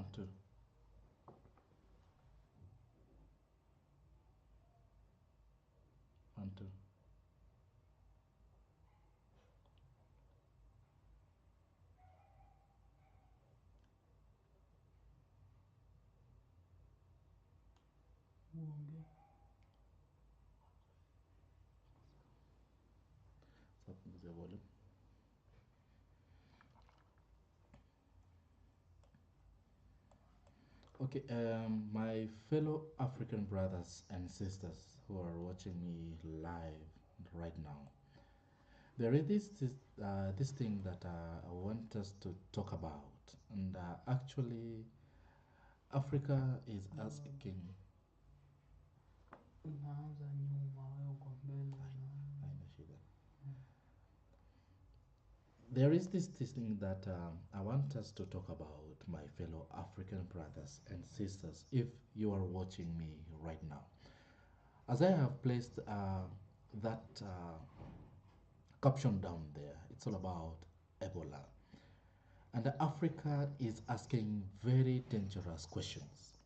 One, two. One, two. Stop the volume. Okay, my fellow African brothers and sisters who are watching me live right now, there is this thing that I want us to talk about, and actually, Africa is asking. Unaanza nyuma, wewe uko mbele. Haina shida. There is this thing that I want us to talk about, my fellow African brothers and sisters, if you are watching me right now. As I have placed that caption down there, it's all about Ebola. And Africa is asking very dangerous questions.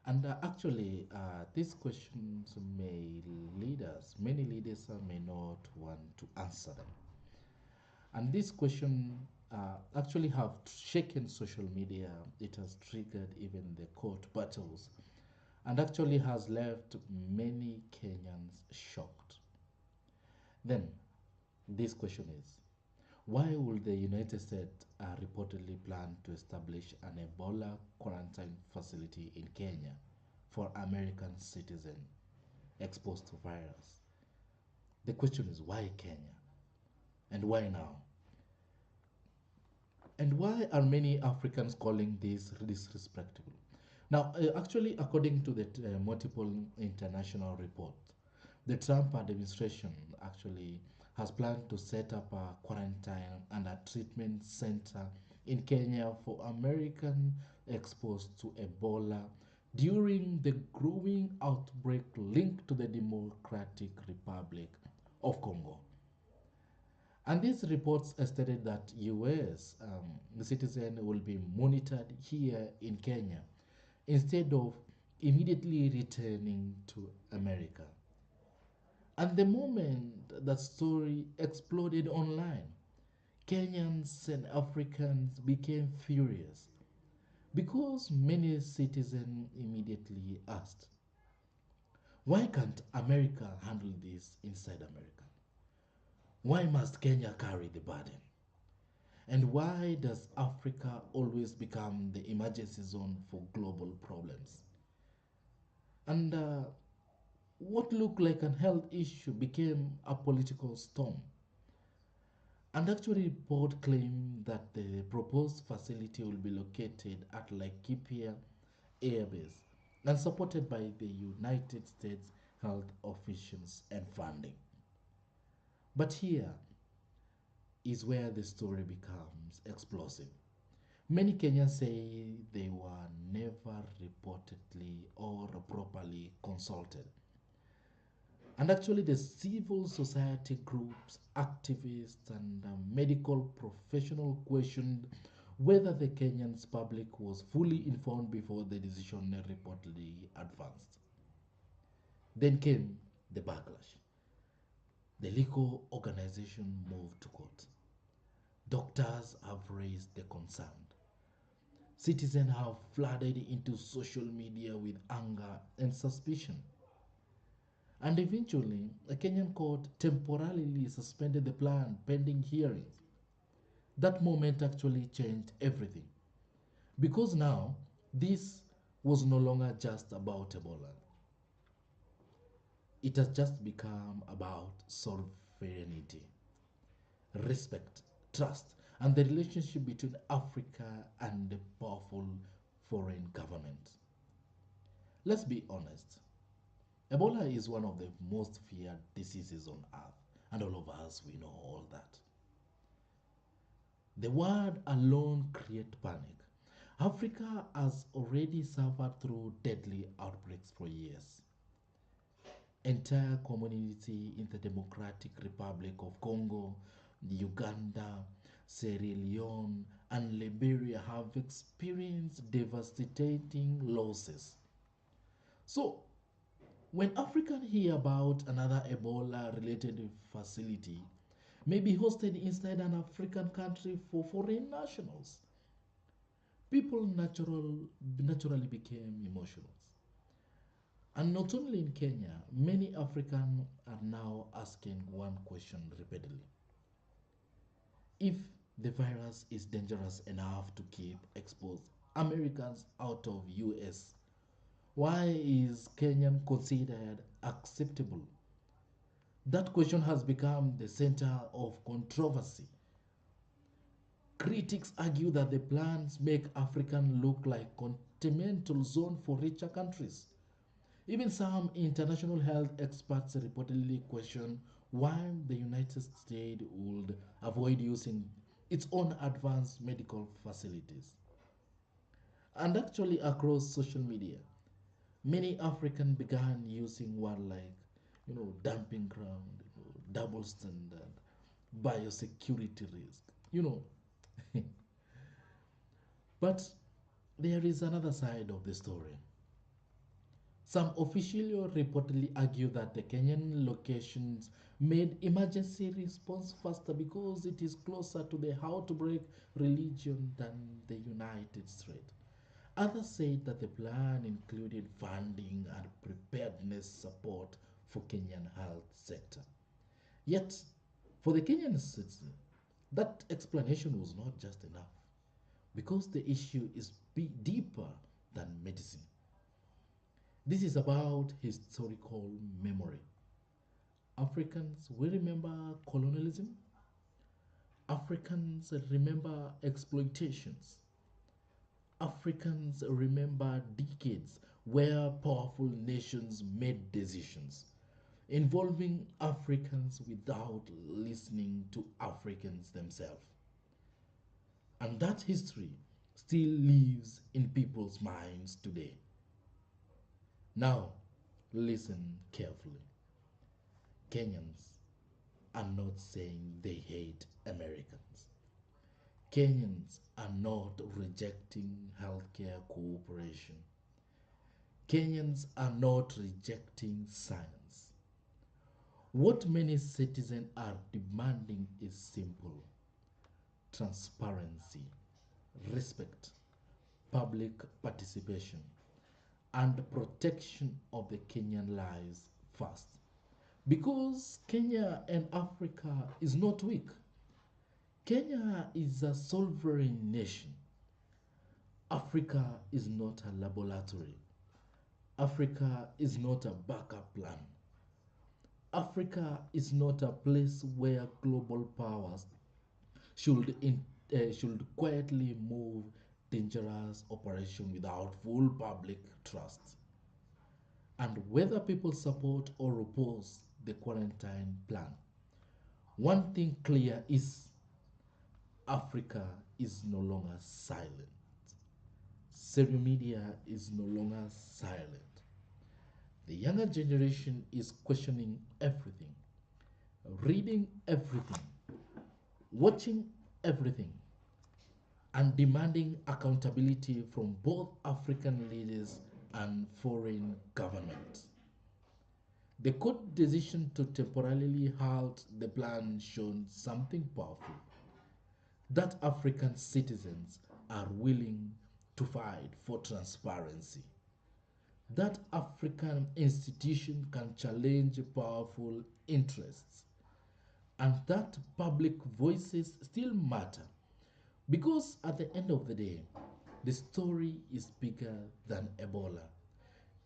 And actually, these questions may lead us, many leaders may not want to answer them. And this question actually have shaken social media. It has triggered even the court battles and actually has left many Kenyans shocked. Then, this question is, why will the United States reportedly plan to establish an Ebola quarantine facility in Kenya for American citizens exposed to virus? The question is, why Kenya? And why now? And why are many Africans calling this disrespectful? Now, actually, according to the multiple international reports, the Trump administration actually has planned to set up a quarantine and a treatment center in Kenya for American exposed to Ebola during the growing outbreak linked to the Democratic Republic of Congo. And these reports stated that US citizen will be monitored here in Kenya instead of immediately returning to America. And the moment that story exploded online, Kenyans and Africans became furious because many citizens immediately asked, why can't America handle this inside America? Why must Kenya carry the burden? And why does Africa always become the emergency zone for global problems? And what looked like a health issue became a political storm. And actually, report claimed that the proposed facility will be located at Laikipia Air Base and supported by the United States health officials and funding. But here is where the story becomes explosive. Many Kenyans say they were never reportedly or properly consulted. And actually, the civil society groups, activists, and medical professionals questioned whether the Kenyan's public was fully informed before the decision reportedly advanced. Then came the backlash. The legal organization moved to court. Doctors have raised the concern. Citizens have flooded into social media with anger and suspicion. And eventually, a Kenyan court temporarily suspended the plan pending hearings. That moment actually changed everything. Because now, this was no longer just about Ebola. It has just become about sovereignty, respect, trust, and the relationship between Africa and the powerful foreign government. Let's be honest. Ebola is one of the most feared diseases on earth, and all of us we know all that. The word alone creates panic. Africa has already suffered through deadly outbreaks for years. Entire community in the Democratic Republic of Congo, Uganda, Sierra Leone, and Liberia have experienced devastating losses. So, when Africans hear about another Ebola related facility, may be hosted inside an African country for foreign nationals, people naturally became emotional. And not only in Kenya, many Africans are now asking one question repeatedly. If the virus is dangerous enough to keep exposed Americans out of US, why is Kenyan considered acceptable? That question has become the center of controversy. Critics argue that the plans make Africa look like continental zone for richer countries. Even some international health experts reportedly question why the United States would avoid using its own advanced medical facilities. And actually, across social media, many Africans began using words like, dumping ground, double standard, biosecurity risk, you know. But there is another side of the story. Some officials reportedly argue that the Kenyan locations made emergency response faster because it is closer to the outbreak region than the United States. Others said that the plan included funding and preparedness support for Kenyan health sector. Yet, for the Kenyan citizen, that explanation was not just enough because the issue is deeper than medicine. This is about historical memory. Africans, we remember colonialism. Africans remember exploitations. Africans remember decades where powerful nations made decisions involving Africans without listening to Africans themselves. And that history still lives in people's minds today. Now, listen carefully. Kenyans are not saying they hate Americans. Kenyans are not rejecting healthcare cooperation. Kenyans are not rejecting science. What many citizens are demanding is simple: transparency, respect, public participation, and protection of the Kenyan lives first. Because Kenya and Africa is not weak. Kenya is a sovereign nation. Africa is not a laboratory. Africa is not a backup plan. Africa is not a place where global powers should quietly move dangerous operation without full public trust. And whether people support or oppose the quarantine plan, one thing clear is Africa is no longer silent. Social media is no longer silent. The younger generation is questioning everything, reading everything, watching everything, and demanding accountability from both African leaders and foreign governments. The court decision to temporarily halt the plan showed something powerful: that African citizens are willing to fight for transparency, that African institutions can challenge powerful interests, and that public voices still matter. Because at the end of the day, the story is bigger than Ebola.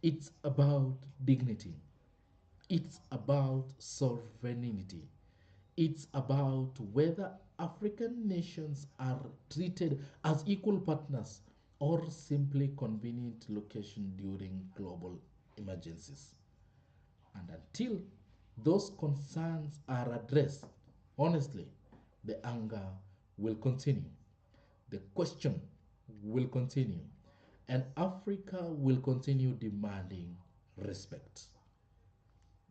It's about dignity, it's about sovereignty, it's about whether African nations are treated as equal partners or simply convenient location during global emergencies. And until those concerns are addressed, honestly, the anger will continue, the question will continue, and Africa will continue demanding respect.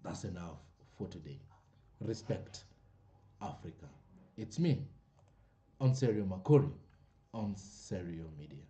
That's enough for today. Respect Africa. It's me, on Serio Makuri on Serio Media.